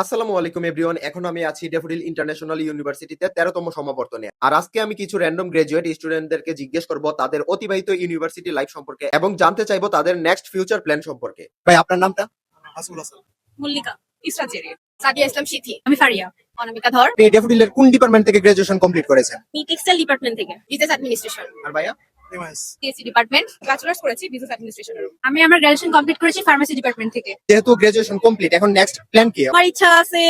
আসসালামু আলাইকুম এভরিওয়ান। এখন আমি আছি ড্যাফোডিল ইন্টারন্যাশনাল ইউনিভার্সিটিতে 13তম সমাবর্তনে। আর আজকে আমি কিছু র্যান্ডম গ্রাজুয়েট স্টুডেন্টদেরকে জিজ্ঞেস করব তাদের অতিবাহিত ইউনিভার্সিটি লাইফ সম্পর্কে এবং জানতে চাইবো তাদের নেক্সট ফিউচার প্ল্যান সম্পর্কে। ভাই, আপনার নামটা? আসল আসল মল্লিকা, ইসরাত জেরিন, সাদিয়া ইসলাম সিথি, আমি ফারিয়া, অনামিকা ধর। আপনি ড্যাফোডিলের কোন ডিপার্টমেন্ট থেকে গ্রাজুয়েশন কমপ্লিট করেছেন? আমি টেক্সটাইল ডিপার্টমেন্ট থেকে, বিজনেস অ্যাডমিনিস্ট্রেশন। আর ভাইয়া? এমএস সিএসসি ডিপার্টমেন্ট, ব্যাচেলার্স করেছি বিজনেস অ্যাডমিনিস্ট্রেশন। আমি আমার গ্র্যাজুয়েশন কমপ্লিট করেছি ফার্মেসি ডিপার্টমেন্ট থেকে। যেহেতু গ্রাজুয়েশন কমপ্লিট, এখন নেক্সট প্ল্যান কি? আমার ইচ্ছা আছে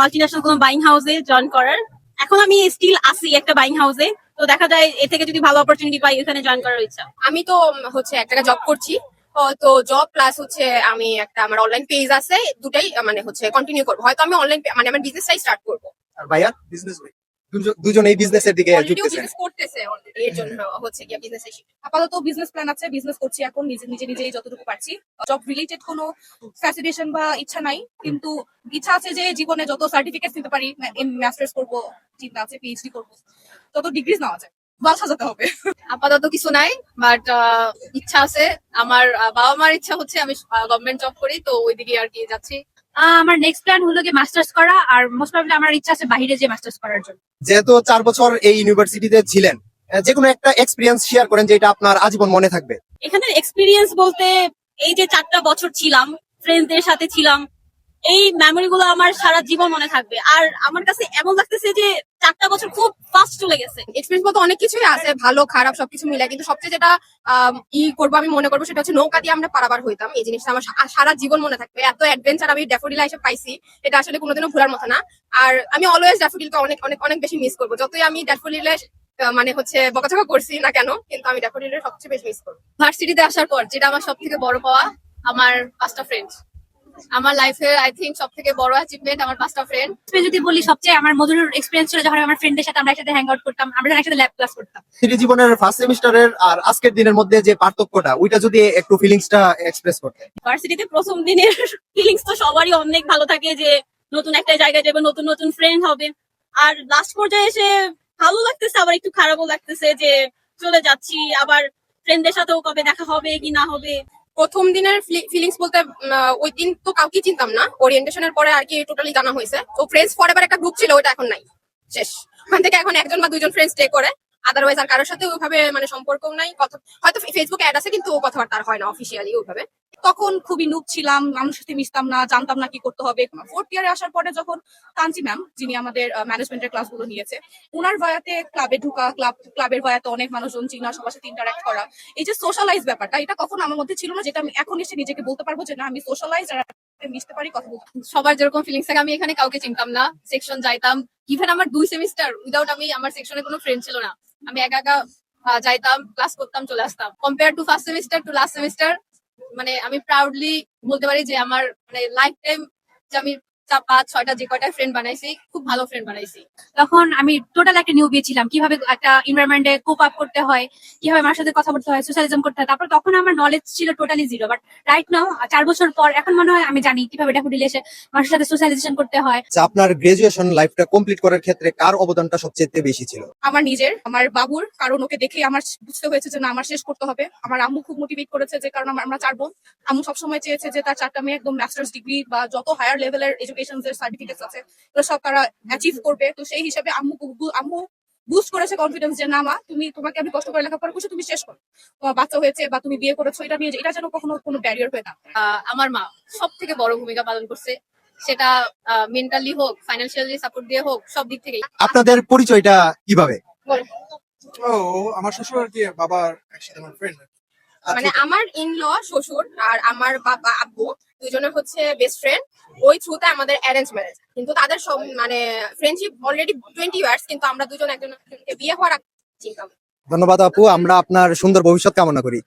মাল্টিন্যাশনাল কোনো বাইং হাউসে জয়েন করার। এখন আমি স্টিল আছি একটা বাইং হাউসে, তো দেখা যায় এ থেকে যদি ভালো অপরচুনিটি পাই এখানে জয়েন করার ইচ্ছা। আমি তো হচ্ছে একটা জব করছি, তো জব প্লাস হচ্ছে আমি একটা আমার অনলাইন পেজ আছে, দুটাই মানে হচ্ছে কন্টিনিউ করবো। হয়তো আমি অনলাইন মানে আমার বিজনেসটাই স্টার্ট করবো। আর ভাইয়া? বিজনেস ভাই দুজন এই বিজনেসের দিকে অলরেডিও ঝুঁকতেছেন। বিজনেস করতেছে already, এর জন্য হচ্ছে গিয়ে বিজনেস আপাতত বিজনেস প্ল্যান আছে, বিজনেস করছি এখন নিজেই যতটুকু পারছি। জব রিলেটেড কোনো ফ্যাসিনেশন বা ইচ্ছা নাই, কিন্তু ইচ্ছা আছে যে জীবনে যত সার্টিফিকেট নিতে পারি, মাস্টার্স করবো চিন্তা আছে, পিএইচডি করবো, তত ডিগ্রিজ নেওয়া যায়, ওয়াল সাজাতে হবে। আপাতত কিছু নাই, বাট ইচ্ছা আছে। আমার বাবা মার ইচ্ছা হচ্ছে আমি গভর্নমেন্ট জব করি, তো ওইদিকে আর কি যাচ্ছি। আমার নেক্সট প্ল্যান হলো কি মাস্টার্স করা, আর মোস্ট প্রবাবলি আমার ইচ্ছা আছে বাইরে যে মাস্টার্স করার জন্য। যেহেতু 4 বছর এই ইউনিভার্সিটিতে ছিলেন, যে কোনো একটা এক্সপিরিয়েন্স শেয়ার করেন যেটা আপনার আজীবন মনে থাকবে। এখানে এক্সপিরিয়েন্স বলতে এই যে 4টা বছর ছিলাম, ফ্রেন্ডসদের সাথে ছিলাম, এই মেমোরি গুলো আমার সারা জীবন মনে থাকবে। আর আমার কাছে এমন লাগতেছে যে 4টা বছর খুব ফাস্ট চলে গেছে। এক্সপিরিয়েন্স বলতে অনেক কিছুই আছে, ভালো খারাপ সবকিছু মিলে, কিন্তু সবচেয়ে যেটা করবো আমি মনে করবো সেটা হচ্ছে নৌকা দিয়ে আমরা পারাবার হইতাম। এই জিনিসটা আমার সারা জীবন মনে থাকবে। এত অ্যাডভেঞ্চার আমি ড্যাফোডিলে এসে পাইছি, এটা আসলে কোনোদিনও ভোলার মতো না। আর আমি অলওয়েজ ড্যাফোডিলকে অনেক অনেক অনেক বেশি মিস করবো। যতই আমি ড্যাফোডিলে মানে হচ্ছে বকাঝকা করছি না কেন, কিন্তু আমি ড্যাফোডিলের সবচেয়ে বেশি মিস করবো। ভার্সিটিতে আসার পর যেটা আমার সব থেকে বড় পাওয়া, আমার 5টা ফ্রেন্ড। আমার লাইফের আই থিঙ্ক সব থেকে বড় অ্যাচিভমেন্ট আমার 5টা ফ্রেন্ড। যদি বলি সবচেয়ে আমার মধুর এক্সপিরিয়েন্স ছিল যখন আমার ফ্রেন্ডদের সাথে আমরা একসাথে হ্যাং আউট করতাম, আমরা একসাথে ল্যাব ক্লাস করতাম। সিটি জীবনের ফার্স্ট সেমিস্টারের আর আজকের দিনের মধ্যে যে পার্থক্যটা, ওইটা যদি একটু ফিলিংসটা এক্সপ্রেস করতে। ভার্সিটিতে প্রথম দিনের ফিলিংস তো সবারই অনেক ভালো থাকে যে নতুন একটা জায়গায় যাবে, নতুন নতুন ফ্রেন্ড হবে। আর লাস্ট পর্যায়ে এসে ভালো লাগতেছে, আবার একটু খারাপও লাগতেছে যে চলে যাচ্ছি, আবার ফ্রেন্ডদের সাথেও কবে দেখা হবে কি না হবে। প্রথম দিনের ফিলিংস বলতে ওই দিন তো কাউকে চিনতাম না, ওরিয়েন্টেশনের পরে আর কি টোটালি জানা হয়েছে। তো ফ্রেন্ডস ফরএভার একটা গ্রুপ ছিল, ওটা এখন নাই, শেষ। ওখান থেকে এখন 1জন বা 2জন ফ্রেন্ড স্টে করে, আদারওয়াইজ আর কারোর সাথে ওইভাবে মানে সম্পর্কও নাই। কথা হয়তো ফেসবুকে অ্যাড আছে, কিন্তু কথাবার্তা আর হয় না অফিসিয়ালি ওইভাবে। তখন খুবই নুব ছিলাম, মানুষের সাথে মিশতাম না, জানতাম না কি করতে হবে। ফোর্থ ইয়ারে আসার পরে যখন কাঞ্চি ম্যাম, যিনি আমাদের ম্যানেজমেন্টের ক্লাসগুলো নিয়েছে, ওনার ভয়াতে ক্লাবে ঢুকা, ক্লাবের ভয়াতে অনেক মানুষজন চিনা, সবার সাথে ইন্টারাক্ট করা, এই যে সোশ্যালাইজ ব্যাপারটা, এটা কখনো আমার মধ্যে ছিল না, যেটা আমি এখন এসে নিজেকে বলতে পারবো যে না, আমি সোশ্যালাইজ আর মিশতে পারি, কথা বলতে পারি। সবার যেরকম ফিলিংস থাকে, আমি এখানে কাউকে চিনতাম না, সেকশন যাইতাম। ইভেন আমার 2 সেমিস্টার উইদাউট আমি আমার সেকশনে কোনো ফ্রেন্ড ছিল না। আমি একা একা যাইতাম, ক্লাস করতাম, চলে আসতাম। Compare to first semester to last semester, মানে আমি প্রাউডলি বলতে পারি যে আমার মানে লাইফ টাইম যে আমি 5-6টা যে কয়টা ফ্রেন্ড বানাইছি, খুব ভালো ফ্রেন্ড বানাইছি। তখন আমি টোটাল একটা নিউ বিয়ে ছিলাম, কিভাবে একটা এনভায়রনমেন্টে কোপ আপ করতে হয়, কিভাবে আমার সাথে কথা বলতে হয়, সোশ্যালিজম করতে হয়। তারপর তখন আমার নলেজ ছিল totally zero, but right now 4 বছর পর এখন মনে হয় আমি জানি কিভাবে ড্যাফোডিলে এসে মানুষের সাথে সোশ্যালাইজেশন করতে হয়। আচ্ছা, আপনার গ্রাজুয়েশন লাইফটা কমপ্লিট করার ক্ষেত্রে কার অবদানটা সবচেয়ে বেশি ছিল? আমার নিজের, আমার বাবুর, কারণ ওকে দেখে আমার বুঝতে হয়েছে যে না, আমার শেষ করতে হবে। আমার আম্মু খুব মোটিভেট করেছে, যে কারণ আমরা 4 বোন। আম্মু সবসময় চেয়েছে যে তার 4টা মেয়ে একদম মাস্টার্স ডিগ্রি বা যত হায়ার লেভেলের এডুকেশন এর সার্টিফিকেটস আছে এগুলো সব তারা অ্যাচিভ করবে। তো সেই হিসাবে আম্মু বুস্ট করেছে কনফিডেন্স যে না মা, তোমাকে আমি কষ্ট করে লেখাপড়া করছি, তুমি শেষ করো, তোমার বাচ্চা হয়েছে বা তুমি বিয়ে করেছো, এটা নিয়ে এটা যেন কখনো কোনো ব্যারিয়ার হয়ে না। আমার মা সব থেকে বড় ভূমিকা পালন করছে, সেটা মেন্টালি হোক, ফাইন্যান্সিয়ালি সাপোর্ট দিয়ে হোক, সব দিক থেকেই। আপনাদের পরিচয়টা কিভাবে? ও আমার শ্বশুর আর কি বাবার একসাথে আমার ফ্রেন্ড। মানে আমার ইনল শ্বশুর আর আমার বাবা আব্বু দুজনের হচ্ছে বেস্ট ফ্রেন্ড। ওই থ্রুতে আমাদের অ্যারেঞ্জ ম্যারেজ, কিন্তু তাদের সব মানে ফ্রেন্ডশিপ অলরেডি 20 ইয়ার্স, কিন্তু আমরা দুজন একজনকে বিয়ে হওয়ার আগে চিনতাম। ধন্যবাদ আপু, আমরা আপনার সুন্দর ভবিষ্যৎ কামনা করি।